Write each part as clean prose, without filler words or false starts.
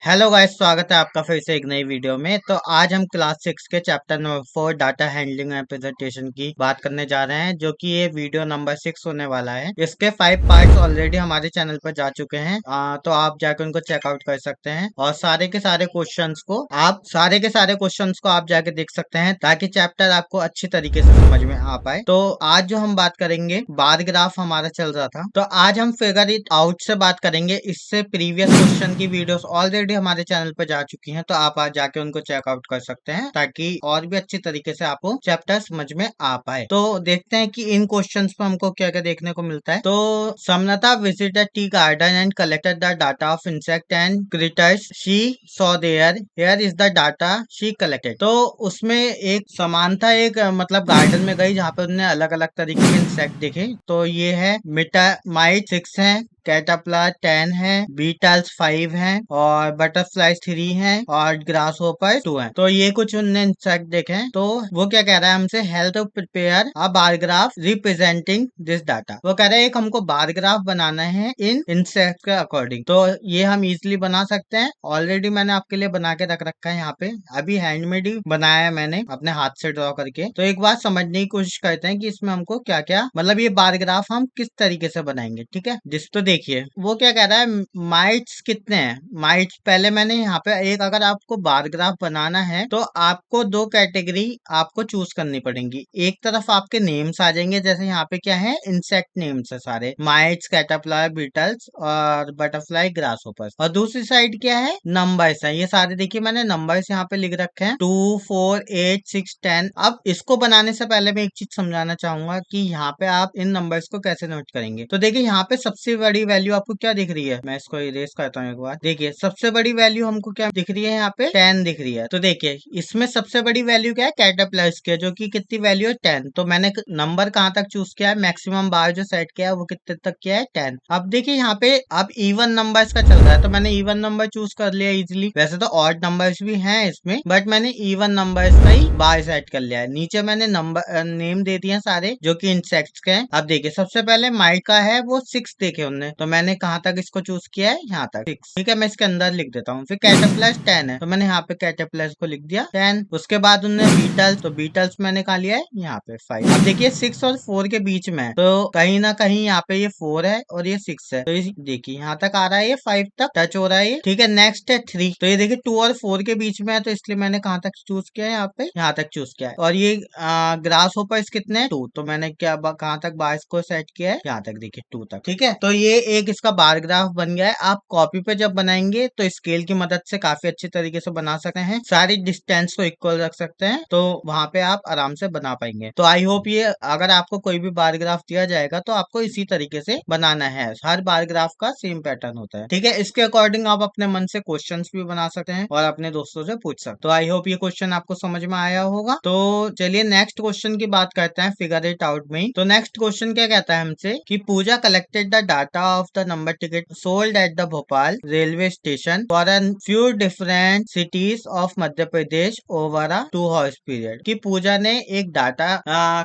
Hello guys, स्वागत है आपका फिर से एक नई वीडियो में। तो आज हम क्लास 6 के chapter number 4 data handling and presentation की बात करने जा रहे हैं, जो कि ये वीडियो नंबर 6 होने वाला है। इसके 5 पार्ट्स ऑलरेडी हमारे चैनल पर जा चुके हैं, तो आप जाकर उनको चेकआउट कर सकते हैं और सारे के सारे क्वेश्चंस को आप जाके देख सकते हैं, ताकि चैप्टर आपको अच्छी तरीके से समझ में आ पाए। तो आज जो हम बात करेंगे, बार ग्राफ हमारा चल रहा था, तो आज हम फिगर इट आउट से बात करेंगे। इससे प्रीवियस क्वेश्चन की वीडियोस ऑलरेडी हमारे चैनल पर जा चुकी हैं, तो आप आज जाके उनको चेकआउट कर सकते हैं, ताकि और भी अच्छी तरीके से आपको चैप्टर समझ में आ पाए। तो देखते हैं कि इन क्वेश्चंस पे हमको क्या क्या देखने को मिलता है। तो Samanta visited tea garden and collected the data of insect and critters she saw there, here is the data she collected. तो उसमें एक समानता, मतलब गार्डन में गई जहाँ पे उन्होंने अलग अलग तरीके के इंसेक्ट देखे। तो ये है मिटामाइट 6 है, कैटरपिलर 10 है, बीटल्स 5 हैं और बटरफ्लाई 3 हैं और ग्रास होपर 2 हैं। तो ये कुछ उनने इंसेक्ट देखे हैं। तो वो क्या कह रहा है हमसे, help to prepare a bar graph representing this data. वो कह रहे हैं एक हमको बार ग्राफ बनाना है इन इंसेक्ट के अकॉर्डिंग। तो ये हम इजिली बना सकते हैं। ऑलरेडी मैंने आपके लिए बना के रख रखा है यहाँ पे, अभी हैंडमेड ही बनाया है मैंने अपने हाथ से ड्रॉ करके। तो एक बार समझने की कोशिश करते हैं कि इसमें हमको क्या क्या, मतलब ये बार ग्राफ हम किस तरीके से बनाएंगे। ठीक है, जिस तो देखिए वो क्या कह रहा है, माइट्स कितने हैं। माइट्स पहले मैंने यहाँ पे एक, अगर आपको बार ग्राफ बनाना है तो आपको दो कैटेगरी आपको चूज करनी पड़ेंगी। एक तरफ आपके नेम्स आ जाएंगे, जैसे यहाँ पे क्या है, इंसेक्ट नेम्स है सारे, माइट्स, कैटरपिलर, बीटल्स और बटरफ्लाई, ग्रास होपर्स। और दूसरी साइड क्या है, नंबर्स है। ये सारे देखिए मैंने नंबर्स यहाँ पे लिख रखे हैं, 2, 4, 8, 6, 10। अब इसको बनाने से पहले मैं एक चीज समझाना चाहूंगा कि यहाँ पे आप इन नंबर्स को कैसे नोट करेंगे। तो देखिए यहाँ पे सबसे बड़ी वैल्यू आपको क्या दिख रही है, मैं इसको इरेज करता हूँ एक बार। देखिए सबसे बड़ी वैल्यू हमको क्या दिख रही है, यहाँ पे 10 दिख रही है। तो देखिए इसमें सबसे बड़ी वैल्यू क्या है, कैटरपिलर्स की, जो कि कितनी वैल्यू है, 10। तो मैंने नंबर कहाँ तक चूज किया है, मैक्सिमम बार जो सेट किया है वो कितने तक किया है, 10। अब देखिए यहाँ पे अब इवन नंबर्स का चल रहा है, तो मैंने इवन नंबर चूज कर लिया इजिली। वैसे तो ऑड नंबर्स भी हैं इसमें, बट मैंने इवन नंबर्स का ही बार सेट कर लिया है। नीचे मैंने नंबर नेम दे दिए सारे, जो कि इंसेक्ट्स के हैं। अब देखिए सबसे पहले माइक का है वो 6 देखे उनने, तो मैंने कहाँ तक इसको चूज किया है, यहाँ तक 6। ठीक है, मैं इसके अंदर लिख देता हूँ। फिर कैटरपिलर्स 10 है, तो मैंने यहाँ पे कैटरपिलर्स को लिख दिया 10। उसके बाद उनने बीटल्स, तो बीटल्स मैंने कहा लिया है यहाँ पे 5। अब देखिए 6 और 4 के बीच में है, तो कहीं ना कहीं यहाँ पे ये 4 है और ये 6 है। तो ये देखिए यहाँ तक आ रहा है, ये 5 तक टच हो रहा है ये। ठीक है, नेक्स्ट है 3। तो ये देखिए 2 और 4 के बीच में है, तो इसलिए मैंने कहाँ तक चूज किया है, यहाँ पे यहाँ तक चूज किया है। और ये ग्रास होपर कितने हैं, 2। तो मैंने क्या कहाँ तक बार को सेट किया है, यहाँ तक देखिए 2 तक। ठीक है, तो ये एक इसका बार ग्राफ बन गया है। आप कॉपी पे जब बनाएंगे तो स्केल की मदद से काफी अच्छी तरीके से बना सकते हैं, सारी डिस्टेंस को इक्वल रख सकते हैं, तो वहां पे आप आराम से बना पाएंगे। तो आई होप ये, अगर आपको कोई भी बार ग्राफ दिया जाएगा तो आपको इसी तरीके से बनाना है। हर बार ग्राफ का सेम पैटर्न होता है। ठीक है, इसके अकॉर्डिंग आप अपने मन से क्वेश्चंस भी बना सकते हैं और अपने दोस्तों से पूछ सकते हैं। तो आई होप ये क्वेश्चन आपको समझ में आया होगा। तो चलिए नेक्स्ट क्वेश्चन की बात करते हैं फिगर इट आउट में ही। तो नेक्स्ट क्वेश्चन क्या कहता है हमसे कि Pooja collected the data of the number ticket sold at the Bhopal railway station for a few different cities of Madhya Pradesh over a 2 hours period. कि पूजा ने एक डाटा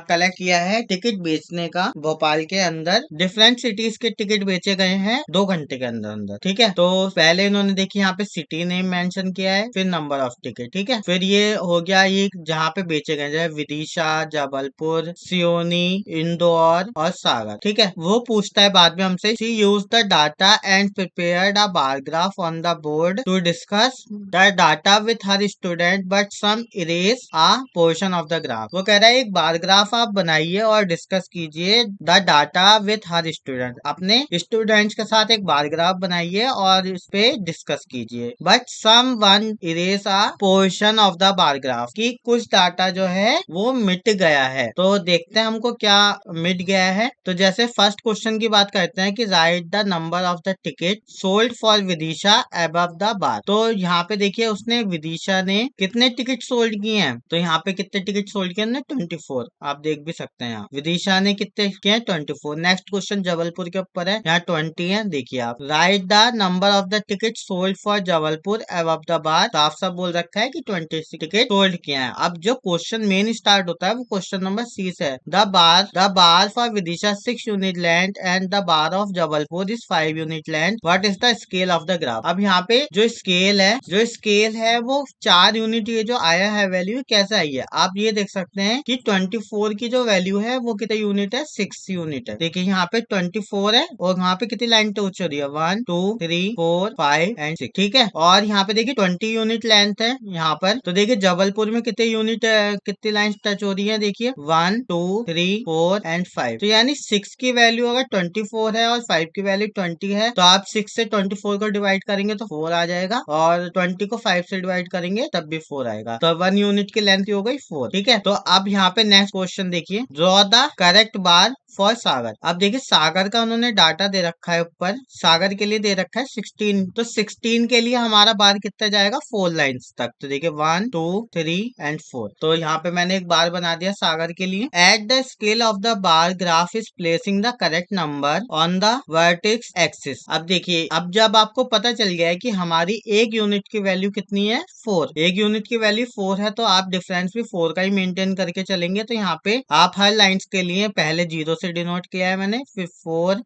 कलेक्ट किया है टिकट बेचने का, भोपाल के अंदर डिफरेंट सिटीज के टिकट बेचे गए हैं 2 घंटे के अंदर अंदर। ठीक है, तो पहले इन्होंने देखिए यहाँ पे सिटी नेम मेंशन किया है, फिर नंबर ऑफ टिकट। ठीक है, फिर ये हो गया ये जहाँ पे बेचे गए, जैसे विदिशा, जबलपुर, सियोनी, इंदौर और सागर। ठीक है, वो पूछता है बाद में हमसे, she use the data and prepared a bar graph on the board to discuss the data with her student but some erase a portion of the graph. वो कह रहा है एक बार ग्राफ आप बनाइए और डिस्कस कीजिए the data with her student, अपने स्टूडेंट्स के साथ एक बार ग्राफ बनाइए और इस पे डिस्कस कीजिए। But someone erase a portion of the bar graph, की कुछ डाटा जो है वो मिट गया है। तो देखते हैं हमको क्या मिट गया है। तो जैसे फर्स्ट क्वेश्चन की बात करते हैं कि right the number of the ticket sold for Vidisha above the bar. तो यहाँ पे देखिए उसने विदिशा ने कितने टिकट सोल्ड किए हैं, तो यहाँ पे कितने टिकट सोल्ड किए हैं, 24। आप देख भी सकते हैं यहाँ विदिशा ने कितने किए हैं, 24। नेक्स्ट क्वेश्चन जबलपुर के ऊपर है, यहाँ 20 है। देखिए आप, right the number of the ticket sold for Jabalpur above the bar. साफ साफ बोल रखा है कि 20 टिकट सोल्ड किए हैं। अब जो क्वेश्चन मेन स्टार्ट होता है वो क्वेश्चन नंबर सी से है, the bar for Vidisha 6 unit land and the bar of Jabalpur Jabalpur is 5 unit length, what is the scale of the graph. अब यहाँ पे जो स्केल है वो 4 यूनिट, ये जो आया है वैल्यू कैसे आई है, आप ये देख सकते हैं कि 24 की जो वैल्यू है वो कितने यूनिट है, 6 यूनिट है। देखिए यहाँ पे 24 है और यहाँ पे कितनी लाइन टच हो रही है, 1 2 3 4 5 एंड 6, ठीक है। और यहाँ पे देखिए 20 यूनिट लेंथ है यहाँ पर, तो देखिए जबलपुर में कितने यूनिट कितनी लाइन टच हो रही है, देखिए 1 2 3 4 एंड 5, तो यानी 6 की वैल्यू अगर 24 है और 5 की वैल्यू 20 है, तो आप 6 से 24 को डिवाइड करेंगे तो 4 आ जाएगा, और 20 को 5 से डिवाइड करेंगे तब भी 4 आएगा, तो 1 यूनिट की लेंथ हो गई 4, ठीक है। तो अब यहाँ पे नेक्स्ट क्वेश्चन देखिए, draw the correct bar for Sagar. अब देखिए सागर का उन्होंने डाटा दे रखा है ऊपर, सागर के लिए दे रखा है 16, तो 16 के लिए हमारा बार कितना जाएगा, 4 लाइन्स तक, तो देखिए 1 2 3 एंड 4, तो यहाँ पे मैंने एक बार बना दिया सागर के लिए। At the scale of the bar graph is placing the correct number on the vertex axis. अब देखिए, अब जब आपको पता चल गया है कि हमारी एक यूनिट की वैल्यू कितनी है, 4, एक यूनिट की वैल्यू 4 है, तो आप डिफरेंस भी 4 का ही मेंटेन करके चलेंगे। तो यहाँ पे आप हर लाइंस के लिए पहले 0 से डिनोट किया है मैंने, फिर 4,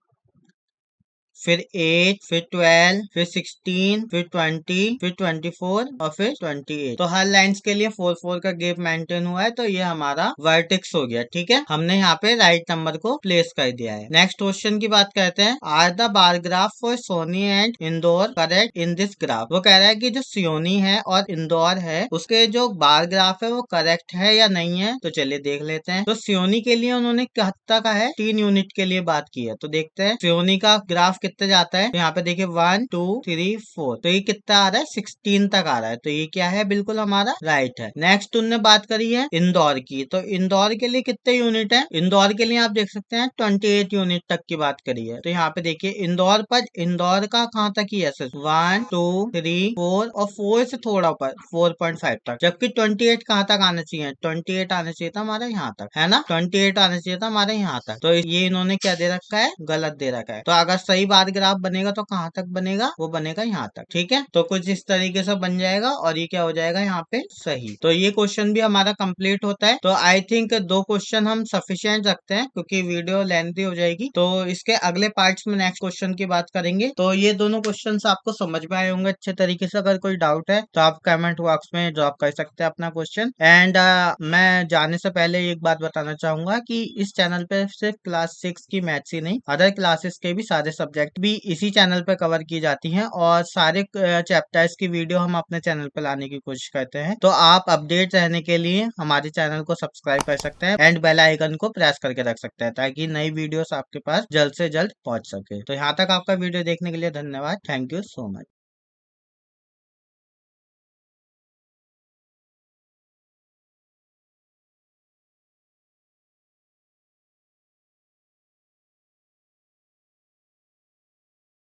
फिर 8, फिर 12, फिर 16, फिर 20, फिर 24 और फिर 28, तो हर लाइंस के लिए 4 4 का गैप मेंटेन हुआ है, तो ये हमारा वर्टेक्स हो गया, ठीक है। हमने यहाँ पे राइट नंबर को प्लेस कर दिया है। नेक्स्ट क्वेश्चन की बात करते हैं, are the bar graph for Soni and Indore correct in this graph. वो कह रहा है कि जो सियोनी है और इंदौर है उसके जो बार ग्राफ है वो करेक्ट है या नहीं है, तो चलिए देख लेते हैं। तो सियोनी के लिए उन्होंने कितना का है, 3 यूनिट के लिए बात की है, तो देखते हैं सियोनी का ग्राफ कितने जाता है। तो यहाँ पे देखिए 1 2 3 4, तो ये कितना आ रहा है, 16 तक आ रहा है, तो ये क्या है, बिल्कुल हमारा राइट है। नेक्स्ट उनने बात करी है इंदौर की, तो इंदौर के लिए कितने यूनिट है, इंदौर के लिए आप देख सकते हैं 28 यूनिट तक की बात करी है। तो यहाँ पे देखिए इंदौर पर, इंदौर का कहाँ तक ही है, 1 2 3 4 और 4 से थोड़ा ऊपर 4.5 तक, जबकि 28 कहाँ तक आना चाहिए, 28 आना चाहिए था हमारा यहाँ तक, है ना, 28 आना चाहिए था हमारे यहाँ तक, तो ये इन्होंने क्या दे रखा है, गलत दे रखा है। तो अगर सही बार ग्राफ बनेगा तो कहाँ तक बनेगा, वो बनेगा यहाँ तक, ठीक है। तो कुछ इस तरीके से बन जाएगा और ये क्या हो जाएगा यहाँ पे सही। तो ये क्वेश्चन भी हमारा कंप्लीट होता है। तो आई थिंक 2 क्वेश्चन हम सफिशिएंट रखते हैं क्योंकि वीडियो लेंथी हो जाएगी, तो इसके अगले पार्ट्स में नेक्स्ट क्वेश्चन की बात करेंगे। तो ये दोनों क्वेश्चन आपको समझ में आए होंगे अच्छे तरीके से। अगर कोई डाउट है तो आप कमेंट बॉक्स में ड्रॉप कर सकते हैं अपना क्वेश्चन। एंड मैं जाने से पहले एक बात बताना चाहूंगा कि इस चैनल पे सिर्फ क्लास 6 की मैथ्स ही नहीं, अदर क्लासेस के भी सारे सब्जेक्ट भी इसी चैनल पे कवर की जाती हैं, और सारे चैप्टर्स की वीडियो हम अपने चैनल पे लाने की कोशिश करते हैं। तो आप अपडेट रहने के लिए हमारे चैनल को सब्सक्राइब कर सकते हैं एंड बेल आइकन को प्रेस करके रख सकते हैं ताकि नई वीडियोस आपके पास जल्द से जल्द पहुंच सके। तो यहाँ तक आपका वीडियो देखने के लिए धन्यवाद। Thank you so much.